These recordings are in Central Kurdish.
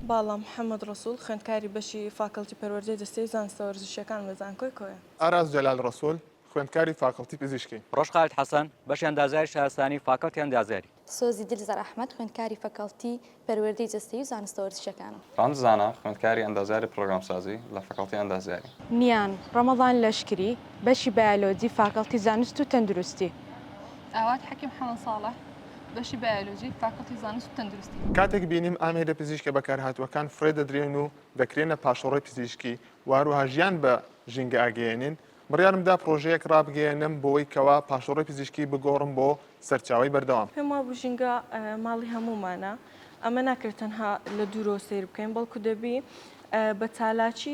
باڵام محەممەد ڕسوول خوێندکاری بەشی فاکەڵتی پەروەردەی دەستەی زانستە وەرزشیەکان لە زانکۆی کۆیە. ئاراز جەلال ڕسوول خوێندکاری فاکەڵتی پزیشکی. ڕۆژ خالد حەسەن بەشی ئەندازیاری شارستانی فاکەڵتی ئەندازیاری. سۆزی دلزار ئەحمەد خوێندکاری فەکەڵتی پەروەردەی جەستەی و زانستە وەرزشیەکانم. ڕامزانە خوێندکاری ئەندازیاری پرۆگرامسازی لە فەکەڵتی ئەندازیاری. نیان ڕەمەڵان لەشکری بەشی بایۆلۆجی فاکەڵتی زانست و تەندروستی. ئاوات حەکیم حەمەد ساڵح بەشی بایۆلۆژی فاکەڵتی زانست و تەندروستی. کاتێک بینیم ئامێرە پزیشکە بەکارهاتوەکان فرێ دەدرێن و دەکرێنە پاشۆڕی پزیشکی واروها ژیان بە ژینگە ئاگەیەنین، بڕیارمدا پرۆژەیەک ڕابگەێنم بۆی کەوا پاشۆڕی پزیشکی بگۆڕم بۆ سەرچاوی بەردەوام. پێم وا بژینگە ماڵی هەمومانە، ئەمە ناکرێت تەنها لە دوورۆ سیر بکەین، بەڵکو دەبی بە چالاکی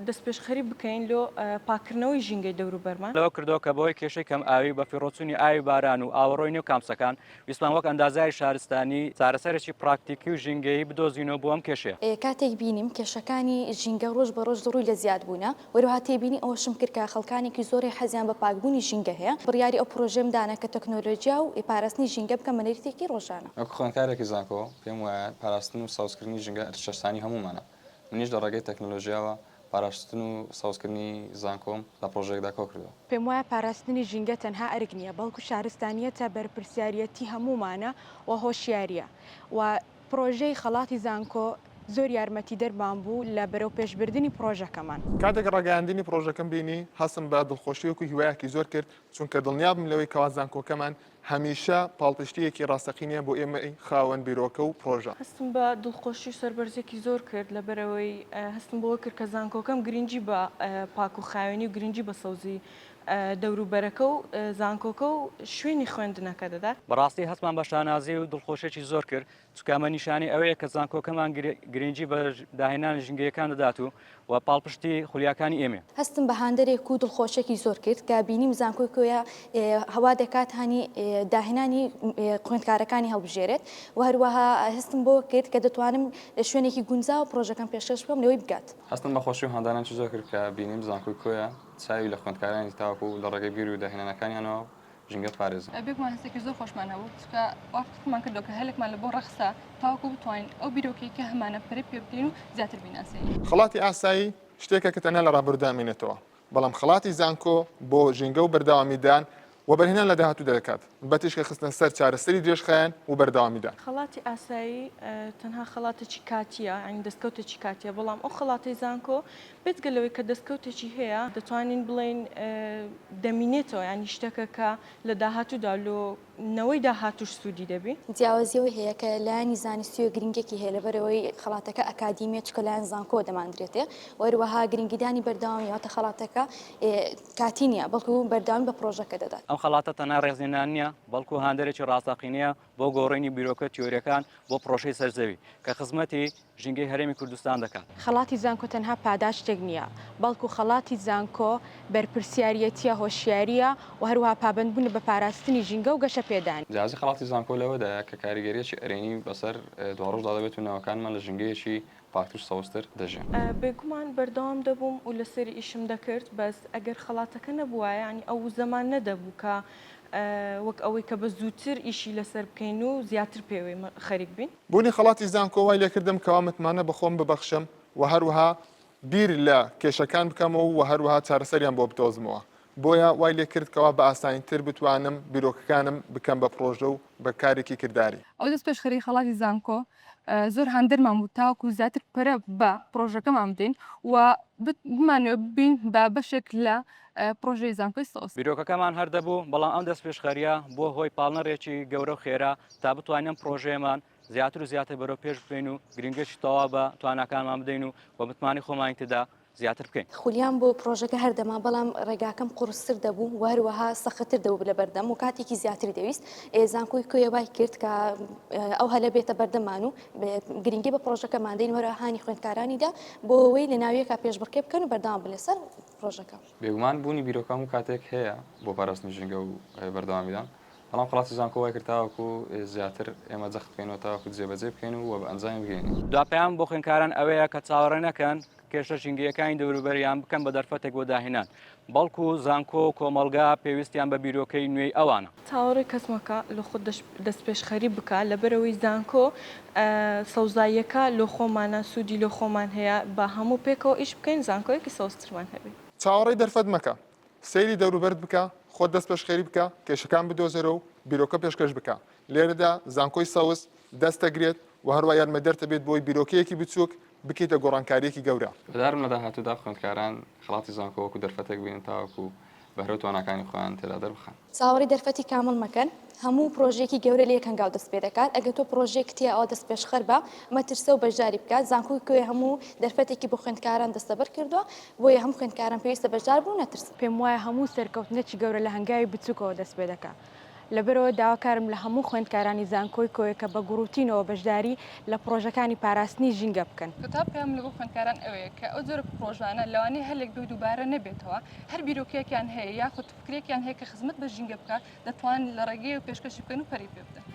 دەست پێشخەری بکەین لۆ پاکردنەوەی ژینگەی دەوروبەرمان. لەوە کردەوە کە بۆی کێشەی کەم ئاوی بە فیڕۆچوونی ئاوی باران و ئاوەڕۆی نێو کامسەکان ویسمان وەک ئەندازیاری شارستانی چارەسەرێکی پراکتیکی و ژینگەیی بدۆزینەوە بۆ ئەم کێشەیە. کاتێک بینیم کێشەکانی ژینگە ڕۆژ بە ڕۆژ ڕووی لە زیاد بوونە، وەروها تێبینی ئەوەشم کرد کە خەڵکانێکی زۆری حەزیان بە پاکبوونی ژینگە هەیە. بڕیاری ئەو پرۆژەم دانا کە تەکنۆلۆژیا و پاراستنی ژینگە بکەم بە نەریتێکی ڕۆژانە. ئەو خوێندکارێکی زانکۆ پێم وایە پاراستن و ساوزکردنی ژینگە شەستانی هەمومانە. منیش لە ڕێگەی تەکنۆلۆژیاوە پاراستن و ساوزکردنی زانکۆم لە پرۆژێکدا کۆ کردەوە. پێم وایە پاراستنی ژینگە تەنها ئەرک نییە، بەڵکو شارستانیەتە بەرپرسیارەتی هەمومانە و هۆشیاریە و پرۆژەی خەڵاتی زانکۆ زۆر یارمەتی دەربان بوو لە بەرەو پێشبردننی پرۆژەکەمان. کاتێک ڕاگەاندنی پرۆژەکەم بینی هەستم بە دڵخۆشیوەکو هیوایەکی زۆر کرد، چونکە دڵنیابم لەوەی کەوا زانکۆکەمان هەمیشە پاڵپشتیەکی ڕاستەقینە بۆ ئێمە خاوەن بیرۆکە و پرۆژە. هەستم بە دڵخۆشی سەربەرزێکی زۆر کرد لەبەرەوەی هەستم بۆ کرد کە زانکۆکەم گرنگی بە پاک و خاوێنی و گرنگی بە سەوزی دەوروبەرەکە و زانکۆکە و شوێنی خوێندنەکە دەدات. بەڕاستی هەستمان بە شانازی و دڵخۆشێکی زۆر کرد، چکامە نیشانی ئەوەیە کە زانکۆکەمان گرنگی بە داهێنان ژینگەیەکان دەدات و پاڵپشتی خولیاکانی ئێمە. هەستم بە هاندەرێک و دڵخۆشێکی زۆر کرد کە بینیم زانکۆی کۆیە هەوا دەکات هەنی داهێنانی خوێندکارەکانی هەڵبژێرێت و هەروەها هەستم بۆ کرد کە دەتوانم لە شوێنێکی گونجاو و پرۆژەکەم پێشکەش بکەم لەوەی بگات. هەستم بە خۆشی و هەندانان زۆر کرد کە بینیم زانکۆی کۆیە چاوی لە خوێندکارانی تاوەکو لە ڕێگەی بیر و داهێنانەکانیانەوە ژینگە پارێزن. بێگومان هەستێکی زۆر خۆشمان هەبوو چکە وەختمان کردو کە هەلێکمان لە بۆ ڕەخسا تاوەکو بتوانین ئەو بیرۆکەی کە هەمانە پرێ پێ بدەین و زیاتر بیناسیین. خەڵاتی ئاسایی شتێکە کە تەنها لە ڕابردامێنێتەوە، بەڵام خەڵاتی زانکۆ بۆ ژینگە و بەردەوامیدان و بەرهێنان لە داهاتوو دەکات بەتیشکە خستنە سەر چارەسەری درێژخایەن و بەردەوامیدان. خەڵاتی ئاسایی تەنها خەڵاتێکی کاتیە، ئەنی دەستکەوتێکی کاتیە، بەڵام ئەو خەڵاتی زانکۆ بێتگەلەوەی کە دەستکەوتێکی هەیە دەتوانین بڵێن دەمینێتەوە، ینی شتێکە کە لە داهاتوودا لۆنەوەی داهاتوش سوودی دەبی. جیاوازیەوەی هەیە کە لایانی زانستی و گرنگێکی هەیە لەبەرەوەی خەڵاتەکە ئەکادیمیە چکە لایەن زانکۆ دەمانرێتێ وەروەها گرنگیدانی بەردەوامیەوەتە خەڵاتەکە کاتی نییە بەڵکو بەردەوامی بە پرۆژەکە دەدات. ئەم خەڵاتە تەنها ڕێزێنان نییە، بەڵکو هاندێکی ڕاستەقینەیە بۆ گۆڕینی بیرۆکە تیۆریەکان بۆ پرۆژەی سەرزەوی کە خزمەتی ژینگەی هەرێمی کوردستان دەکات. خەڵاتی زانکۆ تەنها پاداش شتێک نییە، بەڵکو خەڵاتی زانکۆ بەرپرسیارەتیە هۆشیاریە و هەروها پابندبوون بە پاراستنی ژینگە و گەشە پێدانی. جیازی خەڵاتی زانکۆ لەوەدایە کە کاریگەریەکی ئەرێنی بەسەر دواڕۆژدا دەبێت و ناوەکانمان لە ژینگەیەکی پاکتوش سەوزتر دەژێن. بێگومان بەردەوام دەبووم و لەسەر ئیشم دەکرد، بەس ئەگەر خەڵاتەکە نەبووە ینی ئەو زەمان نەدەبوو کە وەک ئەوەی کە بە زووتر ئیشی لەسەر بکەین و زیاتر پێوەی خەریک بین. بوونی خەڵاتی زانکۆ وای لێکردم کەوا متمانە بەخۆم ببەخشم و هەروەها بیر لە کێشەکان بکەمەوە و هەروەها چارەسەریان بۆ بدۆزمەوە. بۆیە وای لێ کرد کەوا بە ئاسانیتر بتوانم بیرۆکەکانم بکەم بە پرۆژە و بە کارێکی کردداری. ئەو دەست پێشخەری خەڵاتی زانکۆ زۆر هەندەرمان بوو تاوەکو زیاتر پەرە بە پرۆژەکەمان بدەین و بمانوێت بین بە بەشێک لە پرۆژەی زانکۆی سەوز. بیرۆکەکەمان هەردەبوو، بەڵام ئەم دەست پێشخەریە بۆ هۆی پاڵنەڕێکی گەورە و خێرا تا بتوانین پرۆژەیەمان زیاتر و زیاتر بەرەو پێش بکەین و گرنگەشی تەواو بە تواناکانمان بدەین و بە متمانی خۆمانی تێدا زیاتر بکەین. خولیان بۆ پرۆژەکە هەردەما بەڵام ڕێگاکەم قورستر دەبوو و هەروەها سەختتر دەبوو لە بەردەم و کاتێکی زیاتری دەویست. زانکۆی کۆیە وای کرد کە ئەو هەلە بێتە بەردەمان و گرنگی بە پرۆژەکەمان دەین وەرە هانی خوێندکارانیدا بۆ ئەوەی لە ناویەکە پێشبڕکێ بکەن و بەردەوام بن لەسەر پرۆژەکە. بێگومان بوونی بیرۆکەم و کاتێک هەیە بۆ پاراستنی ژینگە و بەردەوامیدان، بەڵام خەڵاتی زانکۆ وای کرد تاوەکو زیاتر ئێمە جەخت بکەینەوە تاوەکو جێبەجێ بکەین و بە ئەنجام بگەین. دواپەیان بۆ خوێندکاران ئەوەیە کە چاوەڕێ نەکەن کێشە ژینگەیەکانی دەوروبەریان بکەن بە دەرفەتێک بۆ داهێنان بەڵکو زانکۆ کۆمەلگا پێویستیان بە بیرۆکەی نوێی ئەوانە تاوەڕێ کەسمەکە لە خۆ دەست پێشخەری بکە لەبەرەوەی زانکۆ سەوزاییەکە لە خۆمانە سوودی لە خۆمان هەیە بە هەموو پێکەوە ئیش بکەین زانکۆیەکی سەوزترمان هەبێت چاوەڕێی دەرفەت مەکە سەیری دەوروبەرت بکە خۆت دەست پێشخێری بکە کێشەکان بدۆزەرە و بیرۆکە پێشکەش بکە لێرەدا زانکۆی سەوز دەستەگرێت و هەروە یارمەدەرتە بێت بۆی بیرۆکەیەکی بچووک بکەیتە گۆڕانکاریەکی گەورە بەدارم لە داهاتوودا خوێندکاران خڵاتی زانکۆوەکو دەرفەتێک بێن تاوەکو بەهرە توانەکانی خۆیان تێدا دەربخەن چاوەڕی دەرفەتی کامل مەکەن هەموو پرۆژێکی گەورە لە یەکەنگاو دەست پێ دەکات ئەگەر تۆ پرۆژێک تیا ئەوە دەست پێشخەر بە مەترسە و بەشداری بکات زانکۆی کوێ هەموو دەرفەتێکی بۆ خوێندکاران دەستەبەر کردووە بۆیە هەموو خوێندکاران پێویستە بەشدار بوو نەترس پێم وایە هەموو سەرکەوتنێکی گەورە لە هەنگاوی بچووکەوە دەست پێ دەکات لەبەرەوە داواکارم لە هەموو خوێندکارانی زانکۆی کۆیە کە بە گروتینەوە بەشداری لە پرۆژەکانی پاراستنی ژینگە بکەن کتاب پێم لەگە خوێندکاران ئەوەیە کە ئەو جۆرە پرۆژانە لەوانەیە هەلێک دوی دووبارە نەبێتەوە هەر بیرۆکەیەکیان هەیە یاخود فکرێکیان هەیە کە خزمەت بە ژینگە بکە دەتوانن لە ڕێگەی و پێشکەشی بکەن و پەری پێ بدەن